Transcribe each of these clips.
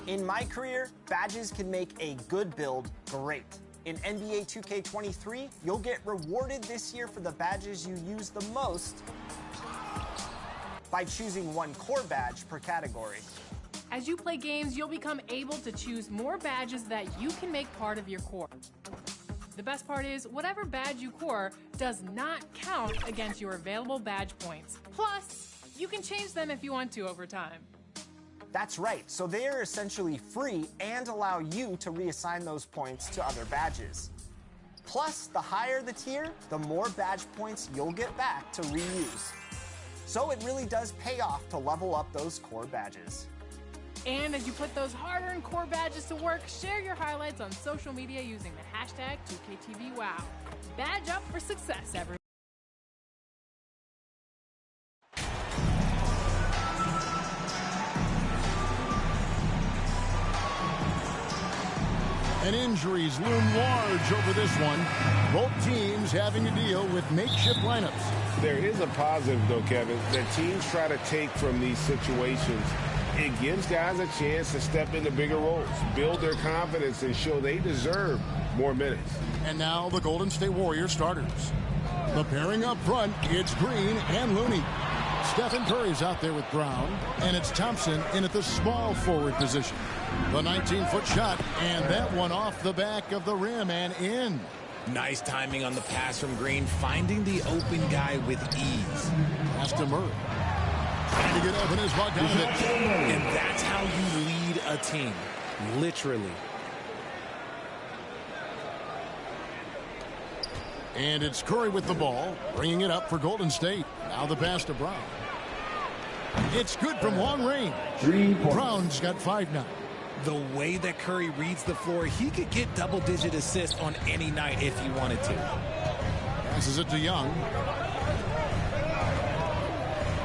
In my career, badges can make a good build great. In NBA 2K23, you'll get rewarded this year for the badges you use the most by choosing one core badge per category. As you play games, you'll become able to choose more badges that you can make part of your core. The best part is, whatever badge you core does not count against your available badge points. Plus, you can change them if you want to over time. That's right, so they are essentially free and allow you to reassign those points to other badges. Plus, the higher the tier, the more badge points you'll get back to reuse. So it really does pay off to level up those core badges. And as you put those hard-earned core badges to work, share your highlights on social media using the hashtag 2KTVWow. Badge up for success, everyone. And injuries loom large over this one. Both teams having to deal with makeshift lineups. There is a positive, though, Kevin, that teams try to take from these situations. It gives guys a chance to step into bigger roles, build their confidence, and show they deserve more minutes. And now the Golden State Warriors starters. The pairing up front, it's Green and Looney. Stephen Curry's out there with Brown, and it's Thompson in at the small forward position. The 19-foot shot, and that one off the back of the rim and in. Nice timing on the pass from Green, finding the open guy with ease. Pass to Murray. Trying to get open is Bogdanovich. And that's how you lead a team, literally. And it's Curry with the ball, bringing it up for Golden State. Now the pass to Brown. It's good from long range. Brown's got 5 now. The way that Curry reads the floor, he could get double-digit assists on any night if he wanted to. Passes it to Young.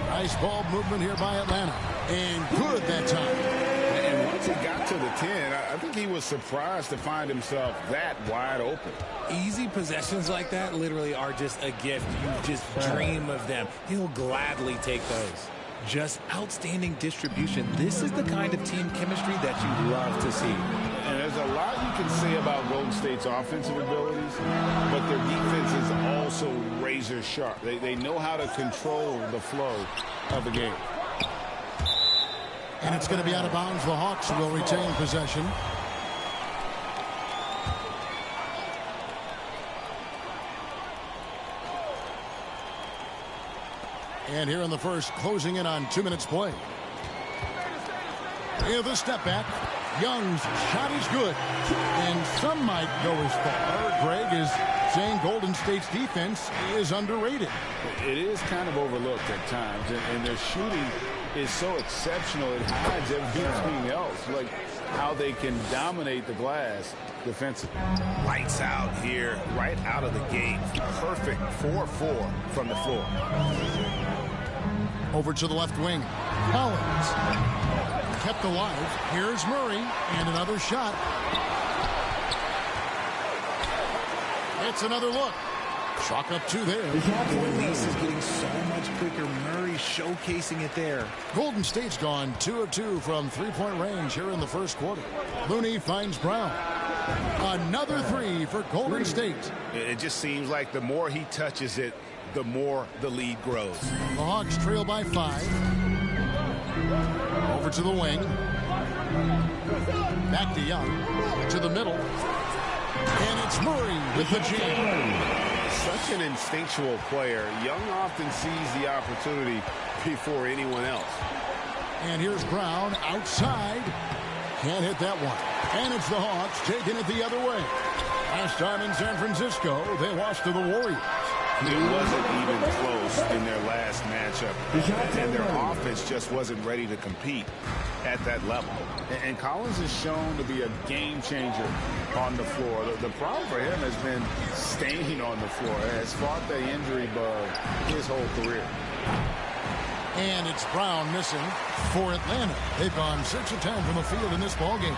Nice ball movement here by Atlanta. And good that time. And once he got to the 10, I think he was surprised to find himself that wide open. Easy possessions like that literally are just a gift. You just dream of them. He'll gladly take those. Just outstanding distribution. This is the kind of team chemistry that you love to see. And there's a lot you can say about Golden State's offensive abilities, but their defense is also razor sharp. They know how to control the flow of the game. And it's going to be out of bounds. The Hawks will retain possession. And here in the first, closing in on 2 minutes play. Here's the step back. Young's shot is good. And some might go as far, Greg, is saying Golden State's defense is underrated. It is kind of overlooked at times, and their shooting is so exceptional it hides everything else, like how they can dominate the glass defensively. Lights out here, right out of the gate. Perfect 4-4 from the floor. Over to the left wing. Collins kept alive. Here's Murray, and another shot. It's another look. Chalk up 2 there. The release is getting so much quicker. Murray showcasing it there. Golden State's gone 2 of 2 from 3-point range here in the first quarter. Looney finds Brown. Another 3 for Golden State. It just seems like the more he touches it, the more the lead grows. The Hawks trail by 5. Over to the wing. Back to Young. To the middle. And it's Murray with the jam. Such an instinctual player. Young often sees the opportunity before anyone else. And here's Brown outside. Can't hit that one. And it's the Hawks taking it the other way. Last time in San Francisco, they lost to the Warriors. It wasn't even close in their last matchup, and their offense just wasn't ready to compete at that level. And Collins is shown to be a game changer on the floor. The problem for him has been staying on the floor. Has fought the injury bug his whole career. And it's Brown missing for Atlanta. They've gone 6 of 10 from the field in this ballgame.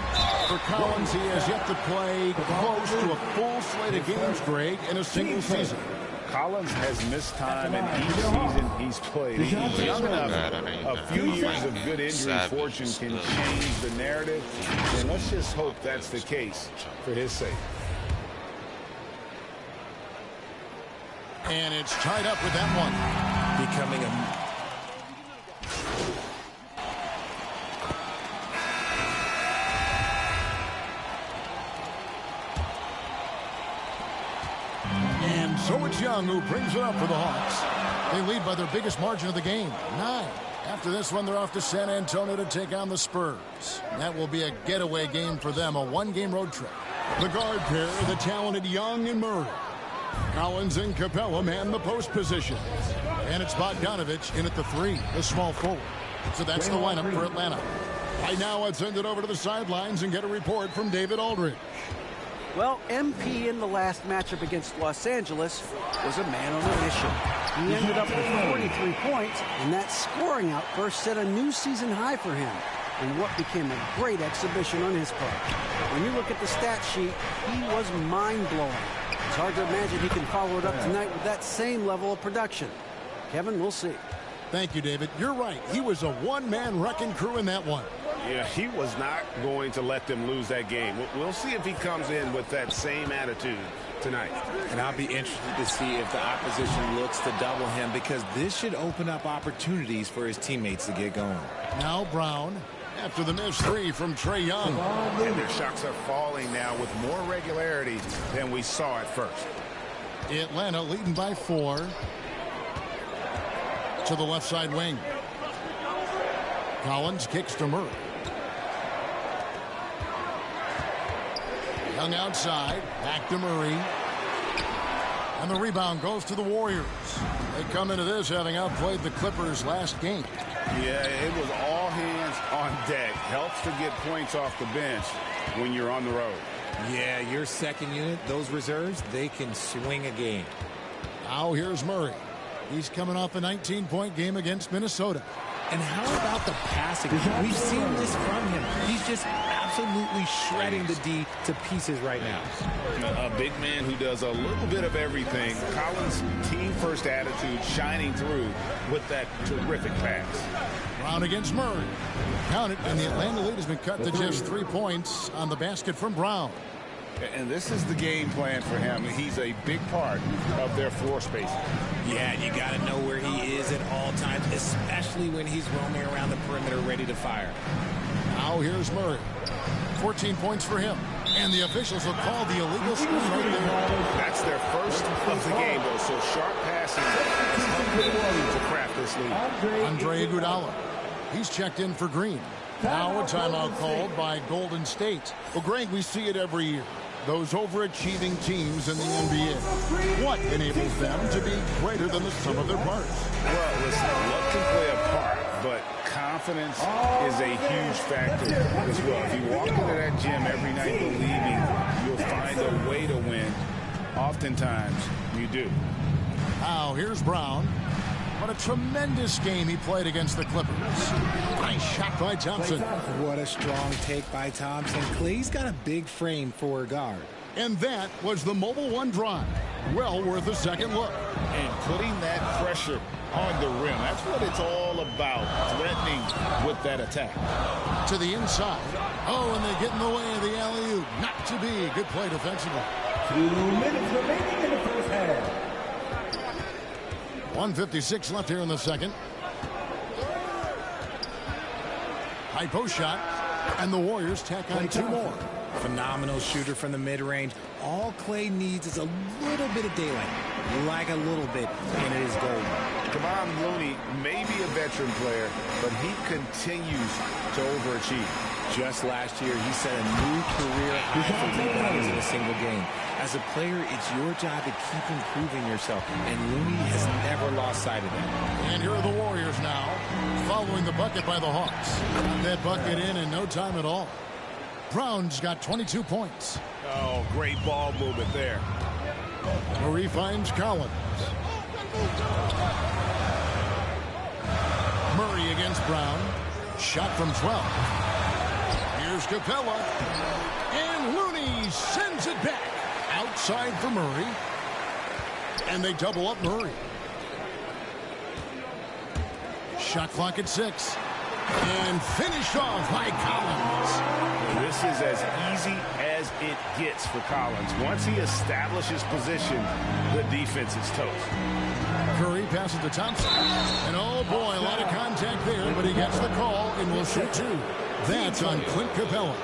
For Collins, he has yet to play close to a full slate of games, Greg, in a single season. Collins has missed time in each season he's played. He's young enough. A few years of good injury fortune can change the narrative, and let's just hope that's the case for his sake. And it's tied up with that one. Becoming a... And so it's Young who brings it up for the Hawks. They lead by their biggest margin of the game, 9. After this one, they're off to San Antonio to take on the Spurs. That will be a getaway game for them, a one-game road trip. The guard pair, the talented Young and Murray. Collins and Capella man the post position. And it's Bogdanovich in at the 3, the small forward. So that's the lineup for Atlanta. Right now, let's send it over to the sidelines and get a report from David Aldridge. Well, MP in the last matchup against Los Angeles was a man on a mission. He ended up with 43 points, and that scoring outburst set a new season high for him, and what became a great exhibition on his part. When you look at the stat sheet, he was mind-blowing. It's hard to imagine he can follow it up tonight with that same level of production. Kevin, we'll see. Thank you, David. You're right. He was a one-man wrecking crew in that one. Yeah, he was not going to let them lose that game. We'll see if he comes in with that same attitude tonight. And I'll be interested to see if the opposition looks to double him, because this should open up opportunities for his teammates to get going. Now Brown, after the missed 3 from Trae Young. And their shots are falling now with more regularity than we saw at first. Atlanta leading by 4. To the left side wing. Collins kicks to Murray. Young outside, back to Murray. And the rebound goes to the Warriors. They come into this having outplayed the Clippers last game. Yeah, it was all hands on deck. Helps to get points off the bench when you're on the road. Yeah, your second unit, those reserves, they can swing a game. Now here's Murray. He's coming off a 19-point game against Minnesota. And how about the passing? We've seen this from him. He's just absolutely shredding the D to pieces right now. A big man who does a little bit of everything. Collins' team-first attitude shining through with that terrific pass. Brown against Murray. Count it, and the Atlanta lead has been cut to just 3 points on the basket from Brown. And this is the game plan for him. He's a big part of their floor spacing. Yeah, you got to know where he is at all times, especially when he's roaming around the perimeter ready to fire. Now here's Murray. 14 points for him. And the officials will call the illegal screen right there. That's their first of the game, though, so sharp passing has helped them to craft this lead. Andre Iguodala. He's checked in for Green. Now a timeout called by Golden State. Well, Greg, we see it every year. Those overachieving teams in the NBA. What enables them to be greater than the sum of their parts? Well, listen, luck can play a part, but confidence is a huge factor as well. If you walk into that gym every night believing you'll find a way to win, oftentimes you do. Now here's Brown. What a tremendous game he played against the Clippers. Nice shot by Thompson. What a strong take by Thompson. Clay's got a big frame for a guard. And that was the Mobile One drive. Well worth a second look. And putting that pressure on the rim. That's what it's all about, threatening with that attack. To the inside. Oh, and they get in the way of the alley-oop. Not to be. Good play defensively. 2 minutes remaining in the first half. 1:56 left here in the second. High post shot. And the Warriors tack on 2 more. Phenomenal shooter from the mid-range. All Clay needs is a little bit of daylight. Like a little bit, and it is gold. Kevon Looney may be a veteran player, but he continues to overachieve. Just last year, he set a new career high for rebounds in a single game. As a player, it's your job to keep improving yourself, and Looney has never lost sight of that. And here are the Warriors now, following the bucket by the Hawks. Got that bucket in no time at all. Brown's got 22 points. Oh, great ball movement there. Murray finds Collins. Murray against Brown. Shot from 12. Here's Capella. And Looney sends it back. Outside for Murray. And they double up Murray. Shot clock at 6. And finished off by Collins. This is as easy as it gets for Collins. Once he establishes position, the defense is toast. Curry passes to Thompson. And oh boy, a lot of contact there, but he gets the call and will shoot 2. That's on Clint Capella.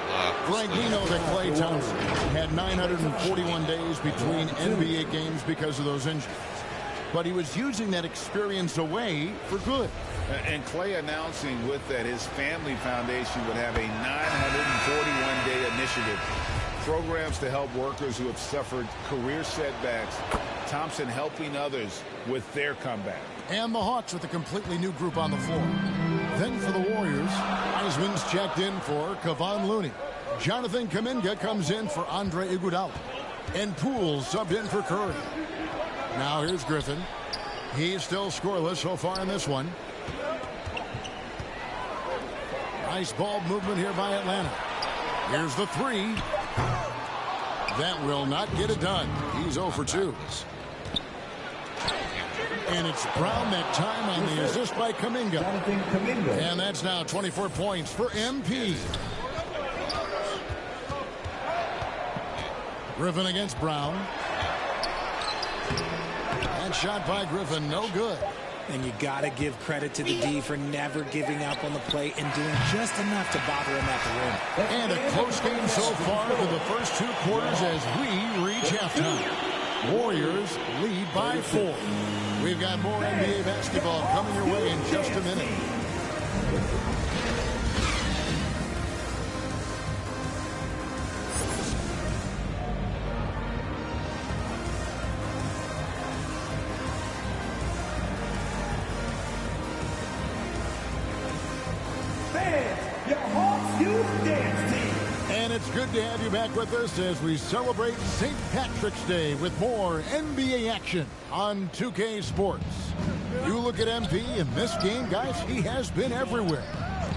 Frank, we know that Klay Thompson had 941 days between NBA games because of those injuries. But he was using that experience away for good. And Klay announcing with that his family foundation would have a 941-day initiative. Programs to help workers who have suffered career setbacks. Thompson helping others with their comeback. And the Hawks with a completely new group on the floor. Then for the Warriors, Wiseman's checked in for Kevon Looney. Jonathan Kuminga comes in for Andre Iguodala. And Poole subbed in for Curry. Now here's Griffin. He's still scoreless so far in this one. Nice ball movement here by Atlanta. Here's the 3. That will not get it done. He's 0 for 2. And it's Brown that time on the assist by Kuminga. And that's now 24 points for MP. Griffin against Brown. And shot by Griffin, no good. And you got to give credit to the D for never giving up on the play and doing just enough to bother him at the rim. And a close game so far for the first 2 quarters as we reach halftime. Warriors lead by 4. We've got more NBA basketball coming your way in just a minute. It's good to have you back with us as we celebrate St. Patrick's Day with more NBA action on 2K Sports. You look at MP in this game, guys, he has been everywhere.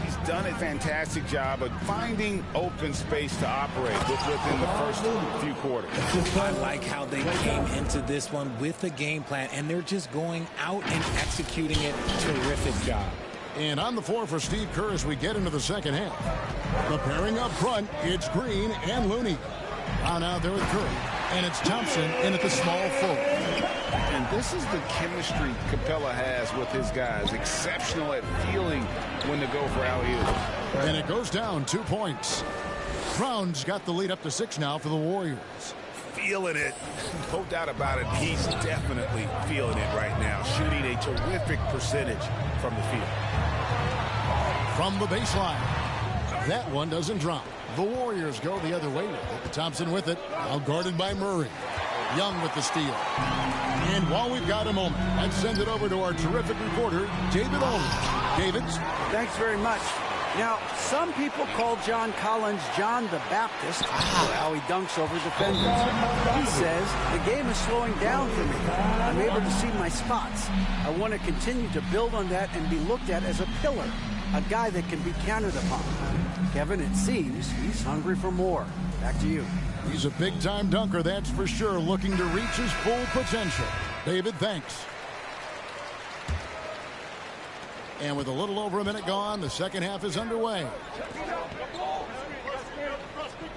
He's done a fantastic job of finding open space to operate within the first few quarters. I like how they came into this one with a game plan, and they're just going out and executing it. Terrific job. And on the floor for Steve Kerr as we get into the second half. The pairing up front, it's Green and Looney. On out there with Curry. And it's Thompson in at the small forward. And this is the chemistry Capella has with his guys. Exceptional at feeling when to go for alley-oop. And it goes down 2 points. Brown's got the lead up to 6 now for the Warriors. Feeling it. No doubt about it. He's definitely feeling it right now. Shooting a terrific percentage from the field. From the baseline. That one doesn't drop. The Warriors go the other way with it. Thompson with it. Now guarded by Murray. Young with the steal. And while we've got a moment, let's send it over to our terrific reporter, David Olin. David? Thanks very much. Now, some people call John Collins John the Baptist for how he dunks over defenders. He says, the game is slowing down for me. I'm able to see my spots. I want to continue to build on that and be looked at as a pillar, a guy that can be counted upon. Kevin, it seems he's hungry for more. Back to you. He's a big-time dunker, that's for sure, looking to reach his full potential. David, thanks. And with a little over a minute gone, the second half is underway.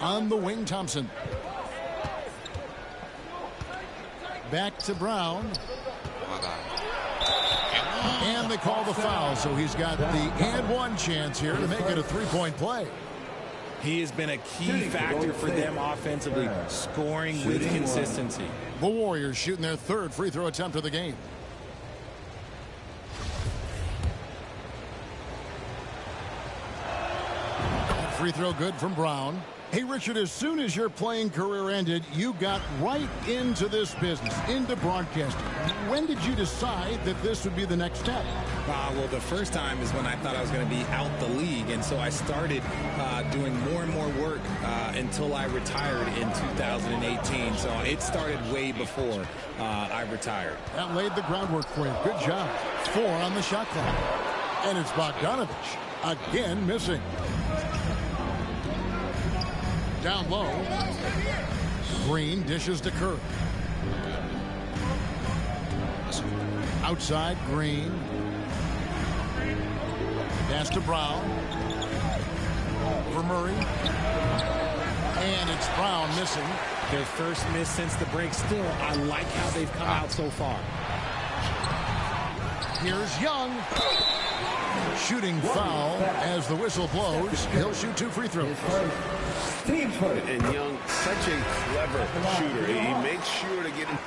On the wing, Thompson. Back to Brown. And they call the foul, so he's got the and one chance here to make it a three-point play. He has been a key factor for them offensively, scoring with consistency. The Warriors shooting their third free throw attempt of the game. Free throw good from Brown. Hey, Richard, as soon as your playing career ended, you got right into this business, into broadcasting. When did you decide that this would be the next step? Well, the first time is when I thought I was going to be out the league, and so I started doing more and more work until I retired in 2018. So it started way before I retired. That laid the groundwork for you. Good job. 4 on the shot clock. And it's Bogdanovich again missing. Down low. Green dishes to Curry. Outside, Green. Pass to Brown. For Murray. And it's Brown missing. Their first miss since the break. Still, I like how they've come out so far. Here's Young. Shooting foul as the whistle blows. He'll shoot 2 free throws. And Young, such a clever shooter. He makes sure to get him.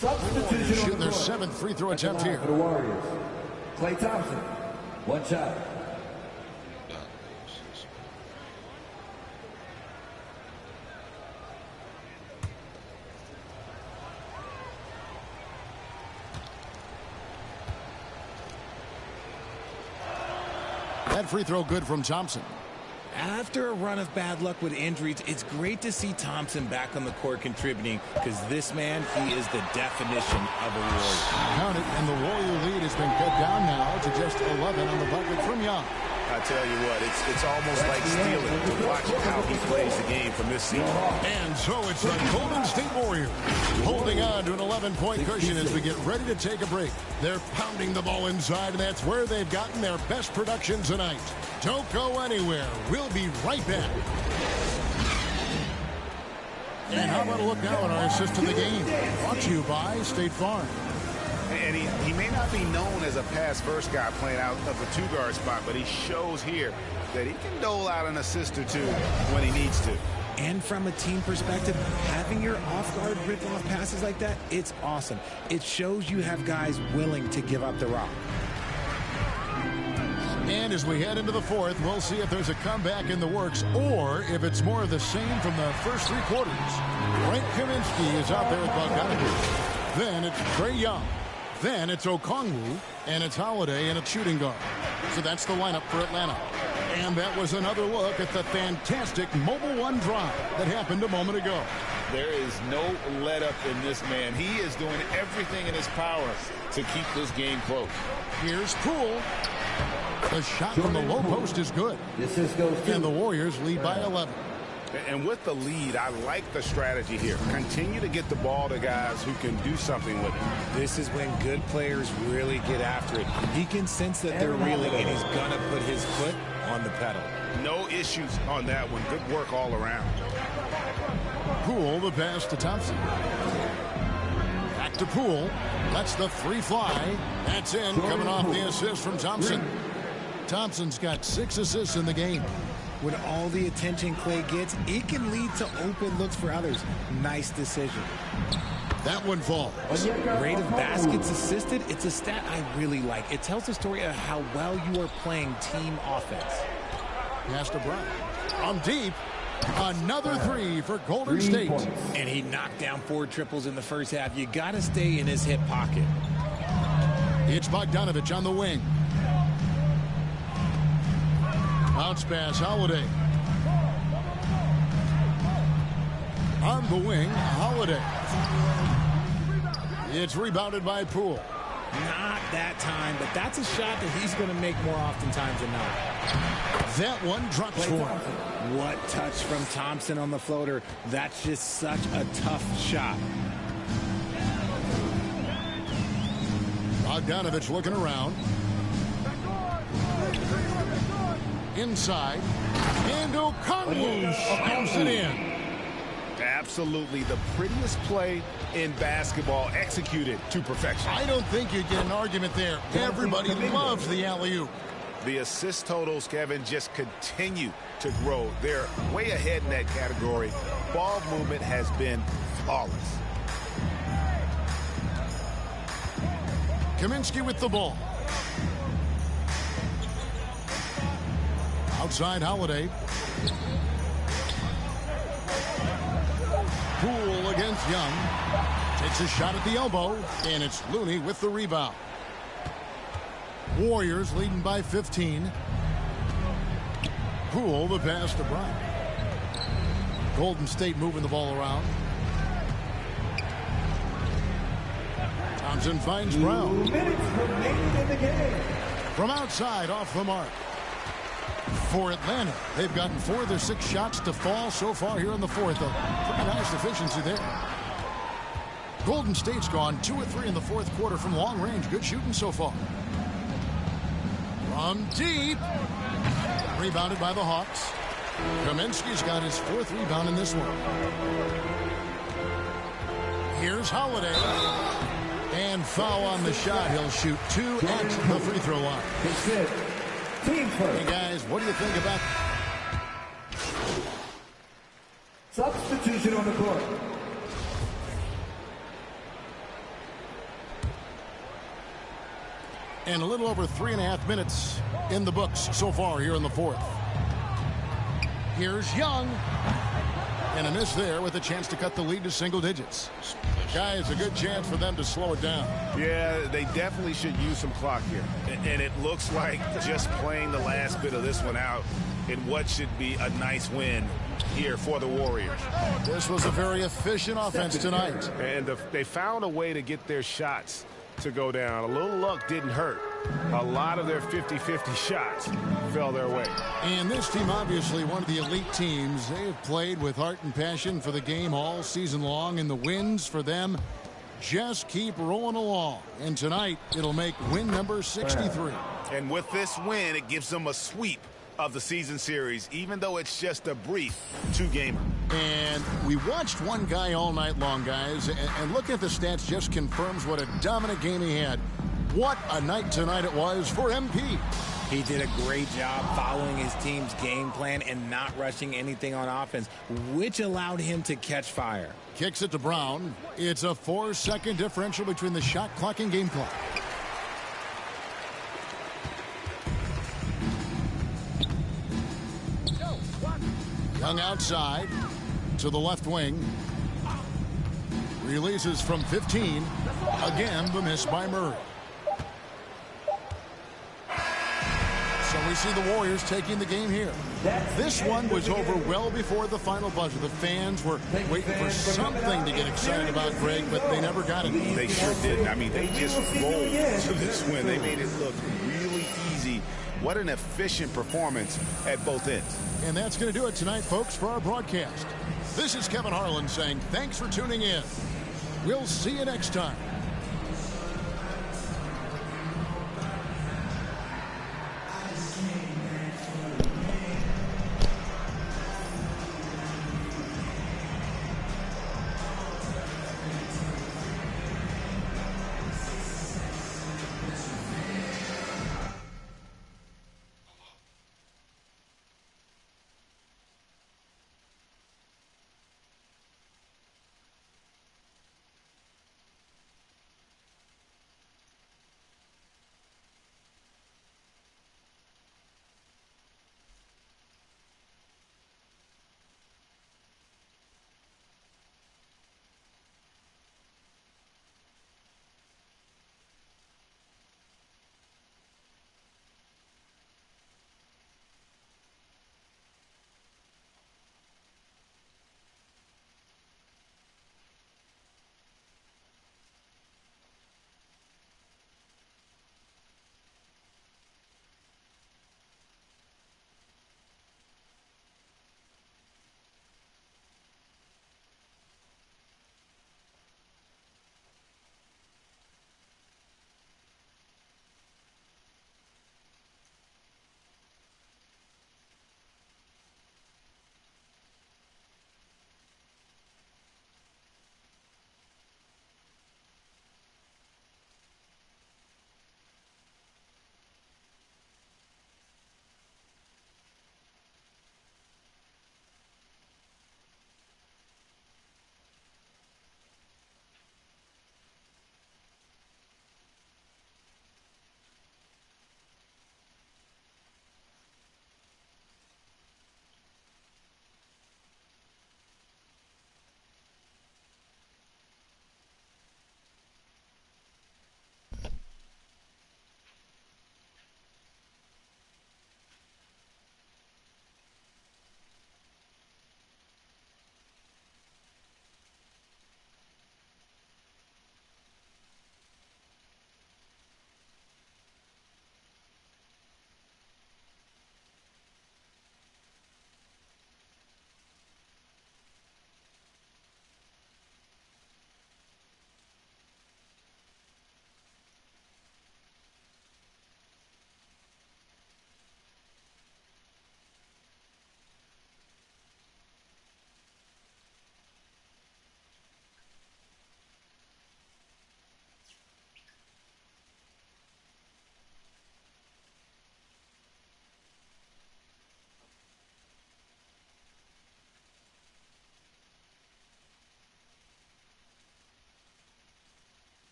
Shooting their 7th free throw attempt here. For the Warriors, Klay Thompson, 1 shot. That free throw good from Thompson. After a run of bad luck with injuries, it's great to see Thompson back on the court contributing, because this man, he is the definition of a Warrior. Count it, and the Warrior lead has been cut down now to just 11 on the bucket from Young. I tell you what, it's almost like stealing to watch how he plays the game from this season. And so it's the Golden State Warriors holding on to an 11-point cushion as we get ready to take a break. They're pounding the ball inside, and that's where they've gotten their best production tonight. Don't go anywhere. We'll be right back. And how about a look now at our assist to the game? Brought to you by State Farm. And he may not be known as a pass-first guy playing out of the 2-guard spot, but he shows here that he can dole out an assist or 2 when he needs to. And from a team perspective, having your off-guard rip-off passes like that, it's awesome. It shows you have guys willing to give up the rock. And as we head into the 4th, we'll see if there's a comeback in the works or if it's more of the same from the first 3 quarters. Frank Kaminsky is out there with Bogdanovich. Then it's Trae Young. Then it's Okongwu, and it's Holiday, and it's shooting guard. So that's the lineup for Atlanta. And that was another look at the fantastic Mobile One drive that happened a moment ago. There is no let-up in this man. He is doing everything in his power to keep this game close. Here's Poole. The shot from the low post is good. And the Warriors lead by 11. And with the lead, I like the strategy here. Continue to get the ball to guys who can do something with it. This is when good players really get after it. He can sense that they're reeling, and he's going to put his foot on the pedal. No issues on that one. Good work all around. Poole, the pass to Thompson. Back to Poole. That's the 3 fly. That's in, coming off the assist from Thompson. Thompson's got 6 assists in the game. With all the attention Klay gets, it can lead to open looks for others. Nice decision. That one falls. Rate of baskets assisted, it's a stat I really like. It tells the story of how well you are playing team offense. Pass to Brown. On deep. Another 3 for Golden State. And he knocked down 4 triples in the first half. You got to stay in his hip pocket. It's Bogdanovich on the wing. Bounce pass, Holiday. On the wing, Holiday. It's rebounded by Poole. Not that time, but that's a shot that he's going to make more oftentimes than not. That one drops for him. What touch from Thompson on the floater. That's just such a tough shot. Bogdanovich looking around. Inside. And Okongwu slams it in. Absolutely the prettiest play in basketball, executed to perfection. I don't think you'd get an argument there. Everybody loves the alley-oop. The assist totals, Kevin, just continue to grow. They're way ahead in that category. Ball movement has been flawless. Kaminsky with the ball. Outside Holiday. Poole against Young. Takes a shot at the elbow, and it's Looney with the rebound. Warriors leading by 15. Poole, the pass to Bryant. Golden State moving the ball around. Thompson finds Brown. 2 minutes remaining in the game. From outside, off the mark. For Atlanta, they've gotten 4 of their 6 shots to fall so far here in the 4th. A pretty nice efficiency there. Golden State's gone 2 of 3 in the fourth quarter from long range. Good shooting so far. From deep. Rebounded by the Hawks. Kaminsky's got his 4th rebound in this one. Here's Holiday. And foul on the shot. He'll shoot 2 at the free throw line. Hey, guys, what do you think about substitution on the court? And a little over 3.5 minutes in the books so far here in the fourth. Here's Young. And a miss there with a chance to cut the lead to single digits. Guys, a good chance for them to slow it down. Yeah, they definitely should use some clock here. And it looks like just playing the last bit of this one out in what should be a nice win here for the Warriors. This was a very efficient offense tonight. And they found a way to get their shots to go down. A little luck didn't hurt. A lot of their 50-50 shots fell their way. And this team, obviously one of the elite teams. They have played with heart and passion for the game all season long, and the wins for them just keep rolling along. And tonight, it'll make win number 63. And with this win, it gives them a sweep of the season series, even though it's just a brief 2-gamer. And we watched one guy all night long, guys, and looking at the stats just confirms what a dominant game he had. What a night tonight it was for MP. He did a great job following his team's game plan and not rushing anything on offense, which allowed him to catch fire. Kicks it to Brown. It's a 4-second differential between the shot clock and game clock. Young outside to the left wing. Releases from 15. Again, the miss by Murray. So we see the Warriors taking the game here. This one was over well before the final buzzer. The fans were waiting for something to get excited about, Greg, but they never got it. They sure didn't. I mean, they just rolled to this win. They made it look really easy. What an efficient performance at both ends. And that's going to do it tonight, folks, for our broadcast. This is Kevin Harlan saying thanks for tuning in. We'll see you next time.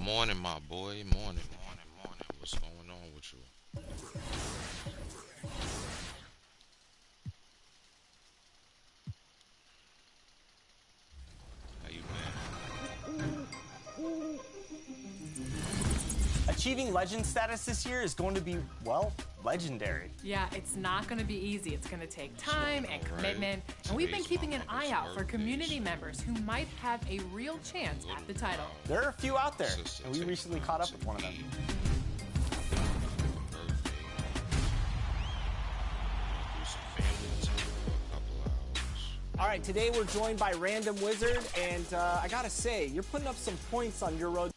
Morning, my boy. Morning. What's going on with you? How you been? Achieving legend status this year is going to be, well, legendary. Yeah, it's not going to be easy. It's going to take time and commitment. And we've been keeping an eye out for community members who might have a real chance at the title. There are a few out there, and we recently caught up with one of them. All right, today we're joined by Random Wizard, and I gotta say, you're putting up some points on your road.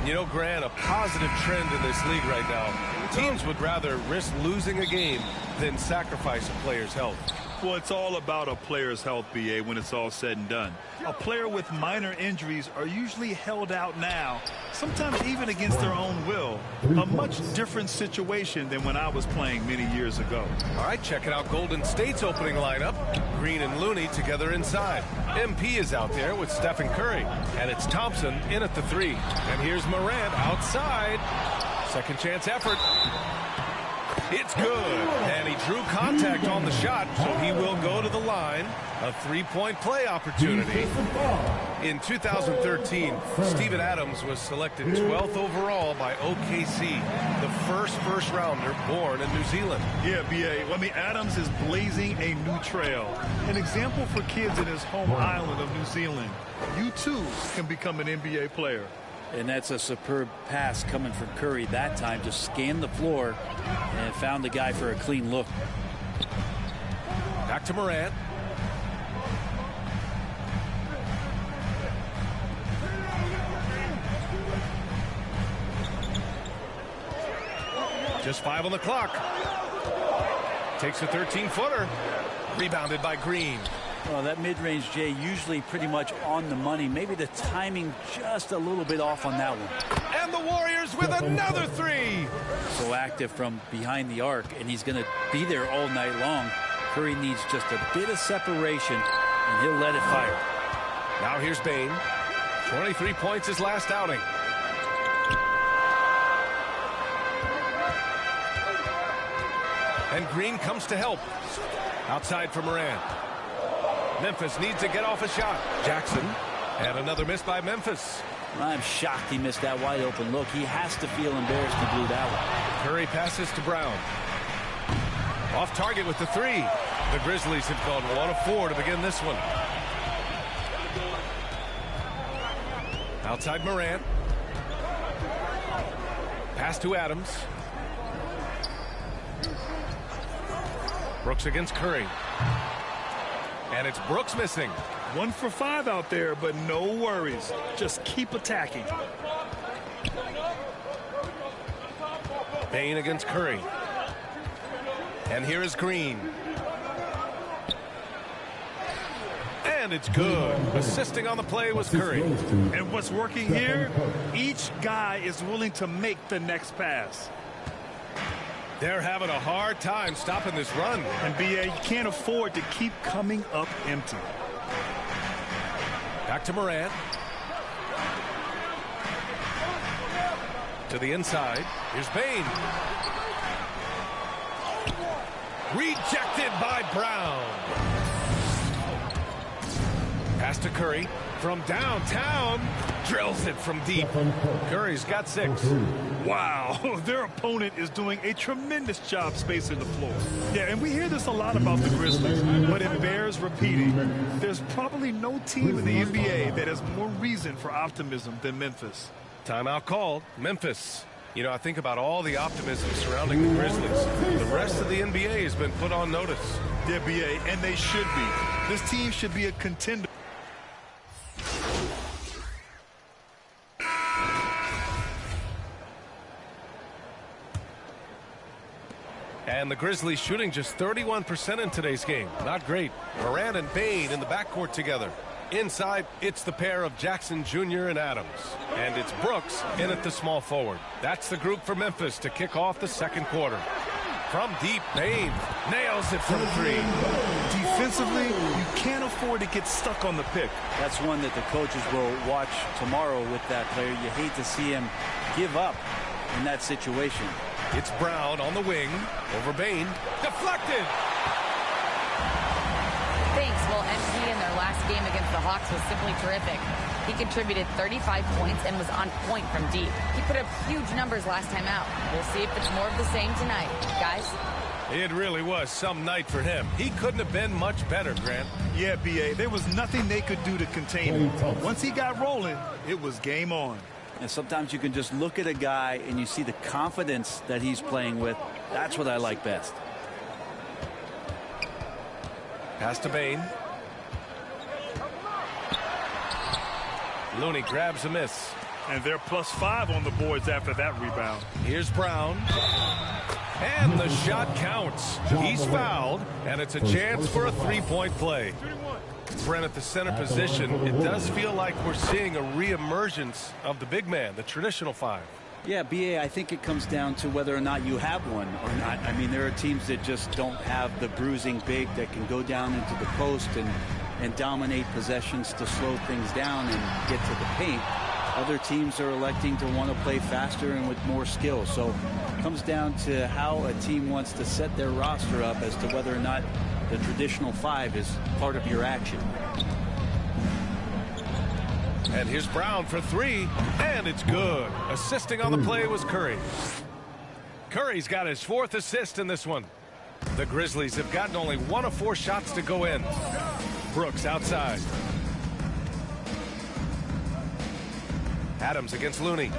You know, Grant, a positive trend in this league right now. Teams would rather risk losing a game than sacrifice a player's health. Well, it's all about a player's health, BA, when it's all said and done. A player with minor injuries are usually held out now, sometimes even against their own will. A much different situation than when I was playing many years ago. All right, checking out Golden State's opening lineup. Green and Looney together inside. MP is out there with Stephen Curry. And it's Thompson in at the 3. And here's Morant outside. Second chance effort. It's good, and he drew contact on the shot, so he will go to the line. A three-point play opportunity. In 2013, Steven Adams was selected 12th overall by OKC, the first rounder born in New Zealand. Yeah, BA. I mean, Adams is blazing a new trail. An example for kids in his home island of New Zealand. You, too, can become an NBA player. And that's a superb pass coming from Curry that time. Just scanned the floor and found the guy for a clean look. Back to Morant. Just 5 on the clock. Takes a 13-footer. Rebounded by Green. Well, that mid-range, Jay, usually pretty much on the money. Maybe the timing just a little bit off on that one. And the Warriors with another 3. So active from behind the arc, and he's going to be there all night long. Curry needs just a bit of separation, and he'll let it fire. Now here's Bane. 23 points his last outing. And Green comes to help. Outside for Morant. Memphis needs to get off a shot. Jackson, and another miss by Memphis. I'm shocked he missed that wide open look. He has to feel embarrassed he blew that one. Curry passes to Brown. Off target with the 3. The Grizzlies have gone 1 of 4 to begin this one. Outside Morant. Pass to Adams. Brooks against Curry. And it's Brooks missing. 1 for 5 out there, but no worries. Just keep attacking. Bane against Curry. And here is Green. And it's good. Assisting on the play was Curry. And what's working here? Each guy is willing to make the next pass. They're having a hard time stopping this run. And BA, you can't afford to keep coming up empty. Back to Morant. To the inside. Here's Bane. Rejected by Brown. Pass to Curry from downtown. Drills it from deep. Curry's got 6. Wow, their opponent is doing a tremendous job spacing the floor. Yeah, and we hear this a lot about the Grizzlies, but it bears repeating. There's probably no team in the NBA that has more reason for optimism than Memphis. Timeout called. Memphis. You know, I think about all the optimism surrounding the Grizzlies. The rest of the NBA has been put on notice. Yeah, BA, and they should be. This team should be a contender. And the Grizzlies shooting just 31% in today's game. Not great. Morant and Bane in the backcourt together. Inside, it's the pair of Jackson Jr. and Adams. And it's Brooks in at the small forward. That's the group for Memphis to kick off the second quarter. From deep, Bain nails it from 3. Defensively, you can't afford to get stuck on the pick. That's one that the coaches will watch tomorrow with that player. You hate to see him give up in that situation. It's Brown on the wing over Bain. Deflected. Thanks. Well, MP in their last game against the Hawks was simply terrific. He contributed 35 points and was on point from deep. He put up huge numbers last time out. We'll see if it's more of the same tonight. Guys? It really was some night for him. He couldn't have been much better, Grant. Yeah, B.A. There was nothing they could do to contain him. Once he got rolling, it was game on. And sometimes you can just look at a guy and you see the confidence that he's playing with. That's what I like best. Pass to Bain. Looney grabs a miss. And they're +5 on the boards after that rebound. Here's Brown. And the shot counts. He's fouled, and it's a chance for a three-point play. Brent at the center position, it does feel like we're seeing a reemergence of the big man, the traditional 5. Yeah, B.A., I think it comes down to whether or not you have one or not. I mean, there are teams that just don't have the bruising big that can go down into the post and dominate possessions to slow things down and get to the paint. Other teams are electing to want to play faster and with more skill. So it comes down to how a team wants to set their roster up as to whether or not the traditional 5 is part of your action. And here's Brown for 3, and it's good. Assisting on the play was Curry. Curry's got his 4th assist in this one. The Grizzlies have gotten only 1 of 4 shots to go in. Brooks outside. Adams against Looney.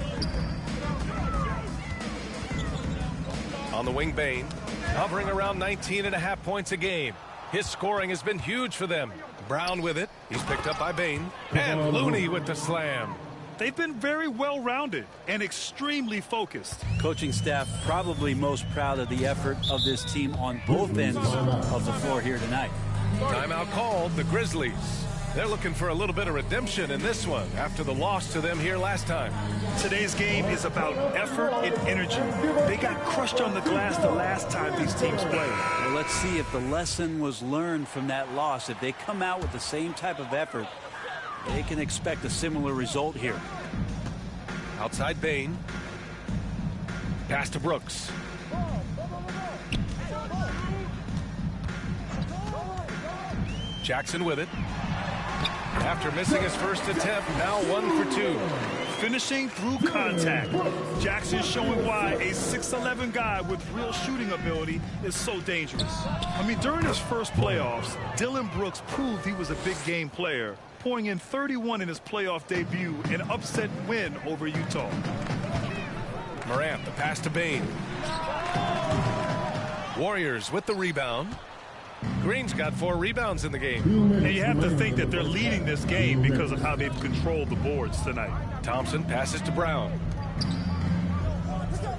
On the wing, Bain, hovering around 19.5 points a game. His scoring has been huge for them. Brown with it. He's picked up by Bain. And Looney with the slam. They've been very well-rounded and extremely focused. Coaching staff probably most proud of the effort of this team on both ends of the floor here tonight. Timeout called, the Grizzlies. They're looking for a little bit of redemption in this one after the loss to them here last time. Today's game is about effort and energy. They got crushed on the glass the last time these teams played. Well, let's see if the lesson was learned from that loss. If they come out with the same type of effort, they can expect a similar result here. Outside Bain. Pass to Brooks. Jackson with it. After missing his first attempt, now 1 for 2. Finishing through contact. Jackson showing why a 6'11" guy with real shooting ability is so dangerous. I mean, during his first playoffs, Dillon Brooks proved he was a big game player, pouring in 31 in his playoff debut, an upset win over Utah. Morant, the pass to Bain. Warriors with the rebound. Green's got 4 rebounds in the game. And you have to think that they're leading this game because of how they've controlled the boards tonight. Thompson passes to Brown.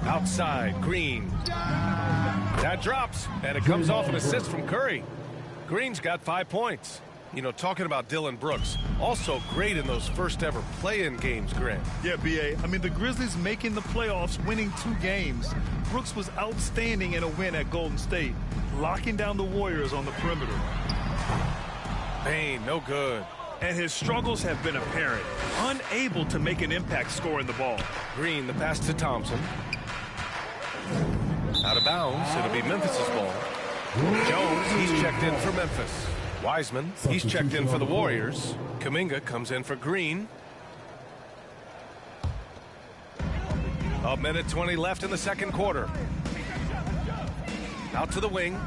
Outside, Green. That drops, and it comes off an assist from Curry. Green's got 5 points. You know, talking about Dillon Brooks, also great in those first ever play-in games, Grant. Yeah, B.A. I mean, the Grizzlies making the playoffs, winning 2 games. Brooks was outstanding in a win at Golden State, locking down the Warriors on the perimeter. Bain, no good. And his struggles have been apparent, unable to make an impact scoring the ball. Green, the pass to Thompson. Out of bounds, it'll be Memphis's ball. Jones, he's checked in for Memphis. Wiseman, he's checked in for the Warriors. Kuminga comes in for Green. A minute 20 left in the second quarter. Out to the wing.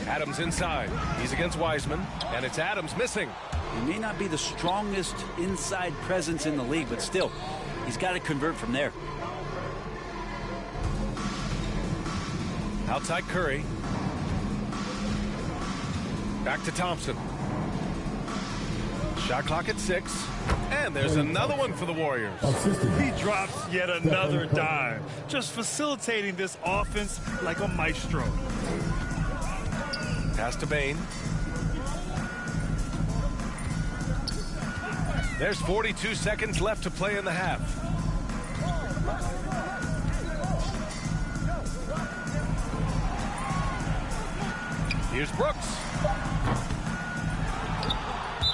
Adams inside. He's against Wiseman, and it's Adams missing. He may not be the strongest inside presence in the league, but still, he's got to convert from there. Outside Curry. Back to Thompson. Shot clock at 6. And there's another one for the Warriors. He drops yet another dime, just facilitating this offense like a maestro. Pass to Bain. There's 42 seconds left to play in the half. Here's Brooks.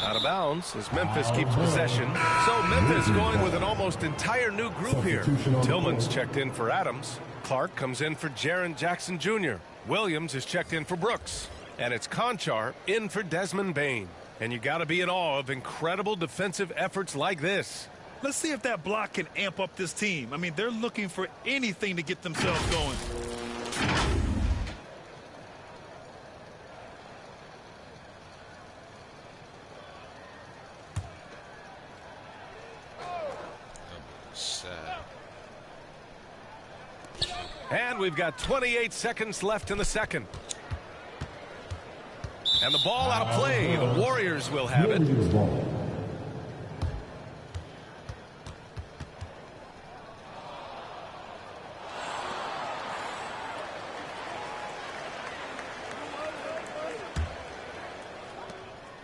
Out of bounds as Memphis keeps possession. So Memphis going with an almost entire new group here. Tillman's checked in for Adams. Clark comes in for Jaren Jackson Jr. Williams is checked in for Brooks. And it's Conchar in for Desmond Bain. And you got to be in awe of incredible defensive efforts like this. Let's see if that block can amp up this team. I mean, they're looking for anything to get themselves going. And we've got 28 seconds left in the second. And the ball out of play. The Warriors will have it.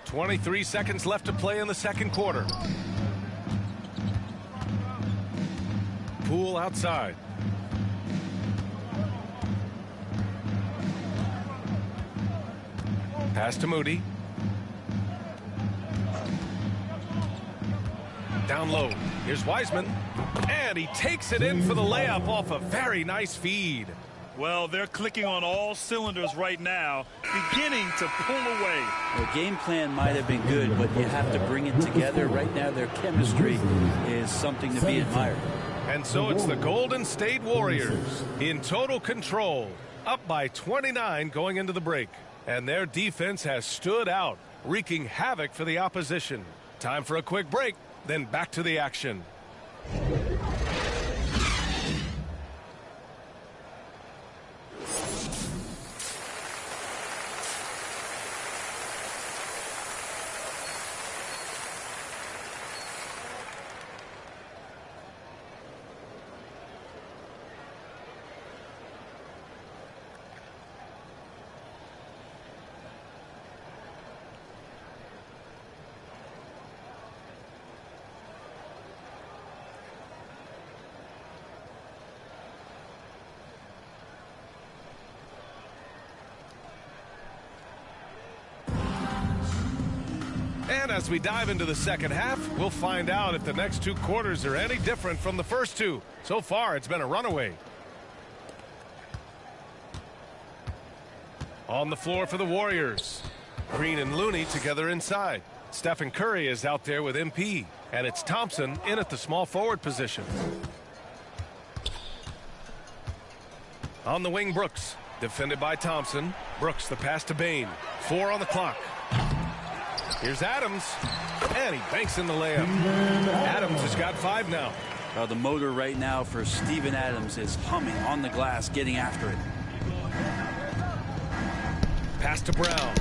.23 seconds left to play in the second quarter. Poole outside. Pass to Moody. Down low. Here's Wiseman. And he takes it in for the layup off a very nice feed. Well, they're clicking on all cylinders right now, beginning to pull away. The game plan might have been good, but you have to bring it together. Right now, their chemistry is something to be admired. And so it's the Golden State Warriors in total control, up by 29 going into the break. And their defense has stood out, wreaking havoc for the opposition. Time for a quick break, then back to the action. And as we dive into the second half, we'll find out if the next two quarters are any different from the first two. So far, it's been a runaway. On the floor for the Warriors. Green and Looney together inside. Stephen Curry is out there with MP. And it's Thompson in at the small forward position. On the wing, Brooks. Defended by Thompson. Brooks, the pass to Bain. 4 on the clock. Here's Adams, and he banks in the layup. Adams has got 5 now. The motor right now for Steven Adams is humming on the glass, getting after it. Pass to Brown.